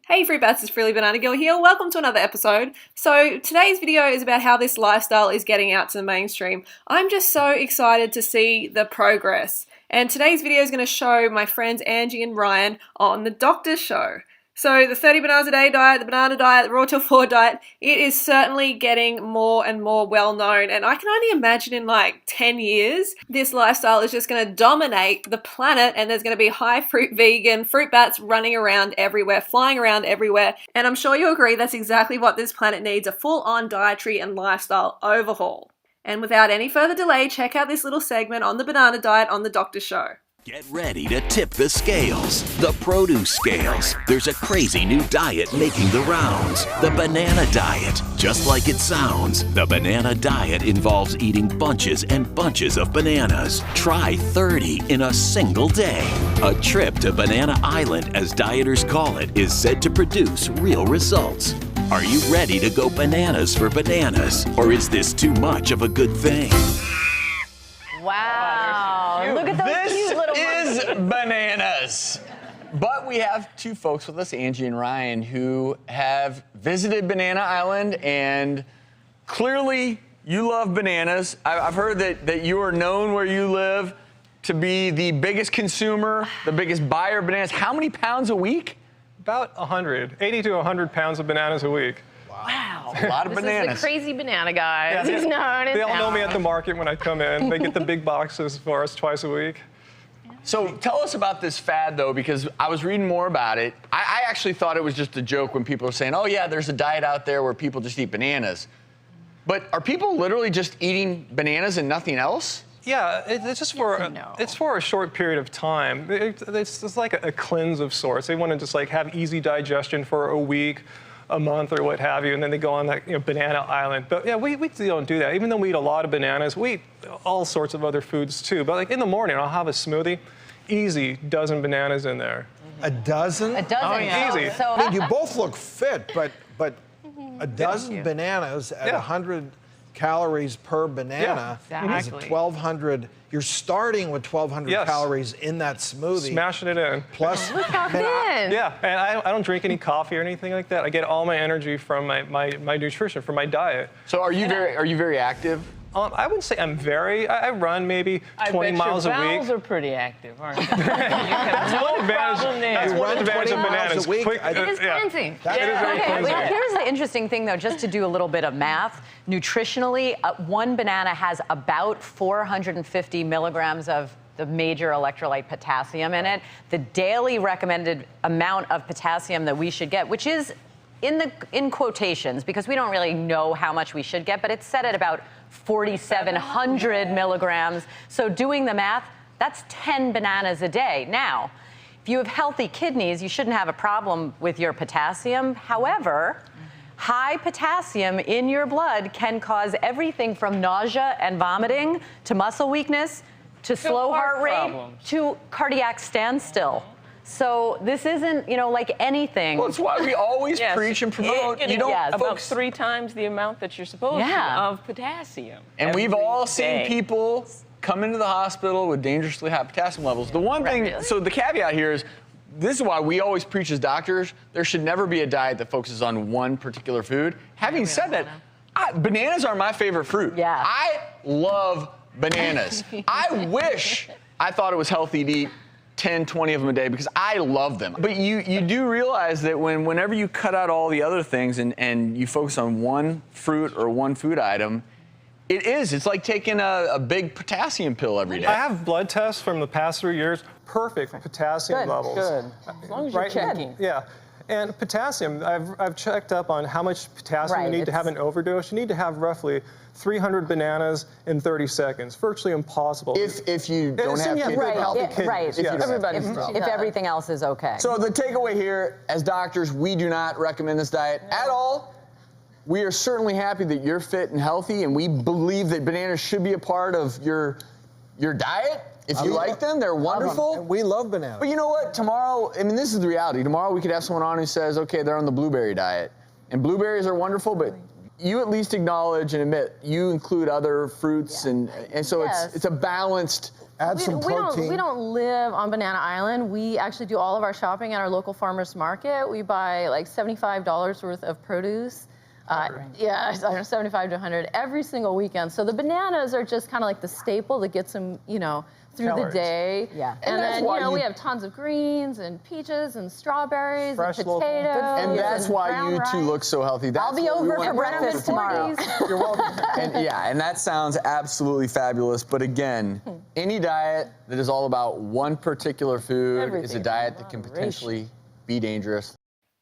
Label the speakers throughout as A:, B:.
A: Hey Fruit Bats, it's Frilly Banana Girl here. Welcome to another episode. So today's video is about how this lifestyle is getting out to the mainstream. I'm just so excited to see the progress. And today's video is going to show my friends Angie and Ryan on the Doctor's Show. So the 30 bananas a day diet, the banana diet, the raw till 4 diet, it is certainly getting more and more well known. And I can only imagine in like 10 years, this lifestyle is just going to dominate the planet and there's going to be high fruit vegan fruit bats running around everywhere, flying around everywhere. And I'm sure you agree that's exactly what this planet needs, a full-on dietary and lifestyle overhaul. And without any further delay, check out this little segment on the banana diet on the Doctor's Show.
B: Get ready to tip the scales, the produce scales. There's a crazy new diet making the rounds, the banana diet. Just like it sounds, the banana diet involves eating bunches and bunches of bananas. Try 30 in a single day. A trip to Banana Island, as dieters call it, is said to produce real results. Are you ready to go bananas for bananas, or is this too much of a good thing?
C: Wow, look at those cute little
D: This is bananas. But we have two folks with us, Angie and Ryan, who have visited Banana Island, and clearly you love bananas. I've heard that you are known where you live to be the biggest consumer, the biggest buyer of bananas. How many pounds a week?
E: About 80 to 100 pounds of bananas a week.
C: Wow.
D: A lot of
C: This
D: bananas.
C: is the crazy banana guy.
E: Yeah,
C: He's known in
E: They all know
C: town.
E: me at the market when I come in. They get the big boxes for us twice a week.
D: So tell us about this fad, though, because I was reading more about it. I actually thought it was just a joke when people were saying, oh, yeah, there's a diet out there where people just eat bananas. But are people literally just eating bananas and nothing else?
E: Yeah, it's just for
C: No.
E: it's for a short period of time. It's like a cleanse of sorts. They want to just like have easy digestion for a week, a month, or what have you, and then they go on that Banana Island. But yeah, we don't do that. Even though we eat a lot of bananas, we eat all sorts of other foods too. But like in the morning, I'll have a smoothie, easy dozen bananas in there.
F: A dozen?
C: A dozen.
E: Oh, yeah.
C: So-
E: Easy.
C: So,
F: I mean, you both look fit, but a dozen bananas at
E: Yeah.
F: 100 calories per banana
C: Yeah,
F: is
C: exactly.
F: 1,200. You're starting with 1,200
E: Yes.
F: calories in that smoothie.
E: Smashing it in.
F: Plus,
C: look how thin.
E: Yeah, and I don't drink any coffee or anything like that. I get all my energy from my nutrition, from my diet.
D: So are you very active?
E: I wouldn't say I run maybe 20 miles a
G: Your
E: week.
G: bowels are pretty active, aren't they?
E: That's one advantage.
G: problem there.
E: That's
G: You
E: one
F: run
E: advantage
F: 20
E: of
F: miles
E: bananas.
F: a week.
E: Quick,
F: It
C: is
E: yeah.
C: cleansing.
E: It is very
H: Okay,
E: cleansing.
H: well, here's the interesting thing, though, just to do a little bit of math. Nutritionally, one banana has about 450 milligrams of the major electrolyte potassium in it. The daily recommended amount of potassium that we should get, which is in quotations, because we don't really know how much we should get, but it's set at about 4,700 milligrams. So doing the math, that's 10 bananas a day. Now, if you have healthy kidneys, you shouldn't have a problem with your potassium. However, high potassium in your blood can cause everything from nausea and vomiting to muscle weakness to slow
G: heart
H: heart rate
G: problems.
H: to cardiac standstill. So this isn't, like anything.
D: Well, it's why we always
G: Yes.
D: preach and promote.
G: Getting
D: You don't,
H: Yes.
G: about
D: folks.
G: 3 times the amount that you're supposed
H: Yeah.
G: to of potassium.
D: And we've
G: every
D: all seen
G: day.
D: people come into the hospital with dangerously high potassium levels. The one thing, so the caveat here is, this is why we always preach as doctors, there should never be a diet that focuses on one particular food. Having said that, bananas are my favorite fruit.
H: Yeah.
D: I love bananas. I wish I thought it was healthy to eat 10, 20 of them a day because I love them. But you do realize that whenever you cut out all the other things and you focus on one fruit or one food item, it's like taking a big potassium pill every day.
E: I have blood tests from the past 3 years, perfect potassium
H: Good,
E: levels.
G: Good. As long as you're checking.
E: Yeah. And potassium, I've checked up on how much potassium you
H: Right,
E: need to have an overdose. You need to have roughly 300 bananas in 30 seconds. Virtually impossible.
D: If you don't
E: Assuming
D: have
E: you
D: kids.
E: have healthy
H: yeah,
E: kidneys.
H: right.
E: Yes.
G: Everybody's
H: If
G: problem.
H: everything else is okay.
D: So the takeaway here, as doctors, we do not recommend this diet at all. We are certainly happy that you're fit and healthy, and we believe that bananas should be a part of your diet. If you like them, they're wonderful.
F: and we love bananas.
D: But you know what? Tomorrow, this is the reality. Tomorrow we could have someone on who says, okay, they're on the blueberry diet. And blueberries are wonderful, but you at least acknowledge and admit you include other fruits, and so
I: Yes.
D: it's a balanced.
F: Add some protein.
I: We don't live on Banana Island. We actually do all of our shopping at our local farmers market. We buy like $75 worth of produce. Yeah, I don't know, 75 to 100 every single weekend. So the bananas are just kind of like the staple that gets them, you know, through
E: Calories.
I: the day.
H: Yeah.
I: And
F: that's
I: then,
F: why
I: you know,
F: you-
I: we have tons of greens and peaches and strawberries
F: Fresh,
I: and
F: local.
I: potatoes.
D: And that's why
I: brown
D: you two
I: rice.
D: look so healthy. That's
H: I'll be
D: what we
H: over
D: wanna
H: for breakfast tomorrow.
F: You're welcome.
D: And yeah, and that sounds absolutely fabulous. But again, any diet that is all about one particular food is a
I: Everything
D: diet that can
I: moderation.
D: potentially be dangerous.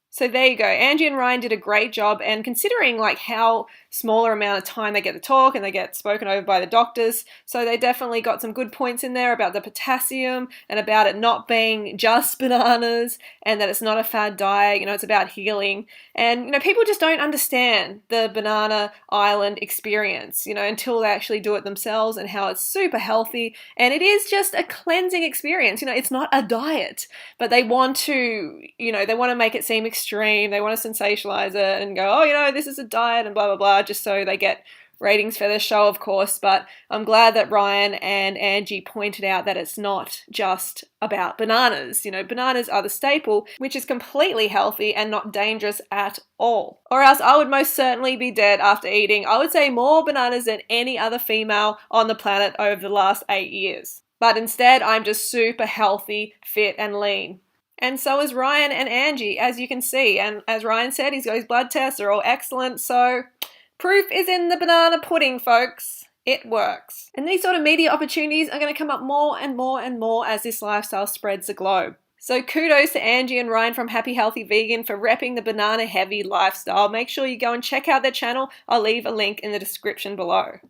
A: So there you go. Angie and Ryan did a great job, and considering like how smaller amount of time they get to talk and they get spoken over by the doctors, so they definitely got some good points in there about the potassium and about it not being just bananas and that it's not a fad diet, you know, it's about healing. And, you know, people just don't understand the Banana Island experience, you know, until they actually do it themselves, and how it's super healthy. And it is just a cleansing experience. You know, it's not a diet, but they want to, you know, they want to make it seem extreme. They want to sensationalize it and go, oh, you know, this is a diet and blah, blah, blah, just so they get ratings for their show, of course. But I'm glad that Ryan and Angie pointed out that it's not just about bananas. You know, bananas are the staple, which is completely healthy and not dangerous at all. Or else I would most certainly be dead after eating, I would say, more bananas than any other female on the planet over the last 8 years. But instead, I'm just super healthy, fit, and lean. And so is Ryan and Angie, as you can see. And as Ryan said, he's got his blood tests, they're all excellent. So proof is in the banana pudding, folks. It works. And these sort of media opportunities are going to come up more and more and more as this lifestyle spreads the globe. So kudos to Angie and Ryan from Happy Healthy Vegan for repping the banana heavy lifestyle. Make sure you go and check out their channel. I'll leave a link in the description below.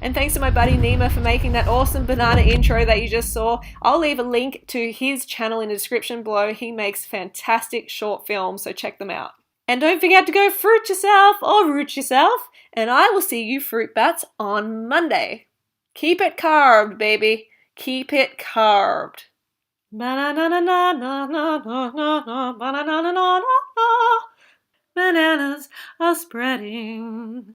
A: And thanks to my buddy Nima for making that awesome banana intro that you just saw. I'll leave a link to his channel in the description below. He makes fantastic short films, so check them out. And don't forget to go fruit yourself or root yourself. And I will see you fruit bats on Monday. Keep it carved, baby. Keep it carved. Bananas are spreading.